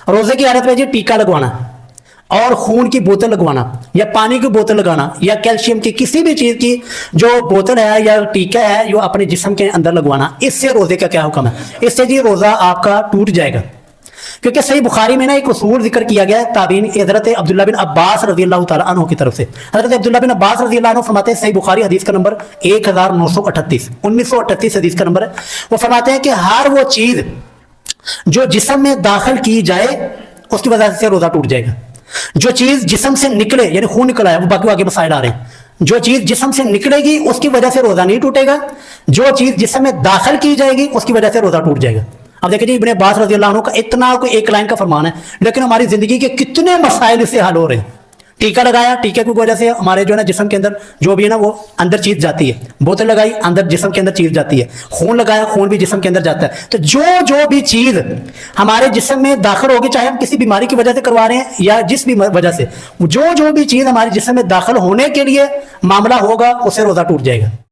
روزے کی حالت میں جی ٹیکا لگوانا اور خون کی بوتل لگوانا یا پانی کی بوتل لگانا یا کیلشیم کی کسی بھی چیز کی جو بوتل ہے یا ٹیکا ہے جو اپنے جسم کے اندر لگوانا، اس سے روزے کا کیا حکم ہے؟ اس سے جی روزہ آپ کا ٹوٹ جائے گا، کیونکہ صحیح بخاری میں نا ایک اصول ذکر کیا گیا ہے تابعین حضرت عبداللہ بن عباس رضی اللہ تعالیٰ عنہ کی طرف سے۔ حضرت عبداللہ بن عباس رضی اللہ عنہ فرماتے ہیں، صحیح بخاری حدیث کا نمبر 1938 حدیث کا نمبر ہے، وہ فرماتے ہیں کہ ہر وہ چیز جو جسم میں داخل کی جائے اس کی وجہ سے روزہ ٹوٹ جائے گا، جو چیز جسم سے نکلے یعنی خون نکلا ہے، وہ باقی آگے مسائل آ رہے ہیں، جو چیز جسم سے نکلے گی اس کی وجہ سے روزہ نہیں ٹوٹے گا، جو چیز جسم میں داخل کی جائے گی اس کی وجہ سے روزہ ٹوٹ جائے گا۔ اب دیکھیں جی ابن عباس رضی اللہ عنہ کا اتنا کوئی ایک لائن کا فرمان ہے، لیکن ہماری زندگی کے کتنے مسائل اس سے حل ہو رہے ہیں۔ ٹیکا لگایا، ٹیکے کی وجہ سے ہمارے جو ہے نا جسم کے اندر جو بھی ہے نا وہ اندر چیز جاتی ہے، بوتل لگائی اندر جسم کے اندر چیز جاتی ہے، خون لگایا خون بھی جسم کے اندر جاتا ہے، تو جو بھی چیز ہمارے جسم میں داخل ہوگی، چاہے ہم کسی بیماری کی وجہ سے کروا رہے ہیں یا جس بھی وجہ سے، جو بھی چیز ہمارے جسم میں داخل ہونے کے لیے معاملہ ہوگا اس سے روزہ ٹوٹ جائے گا۔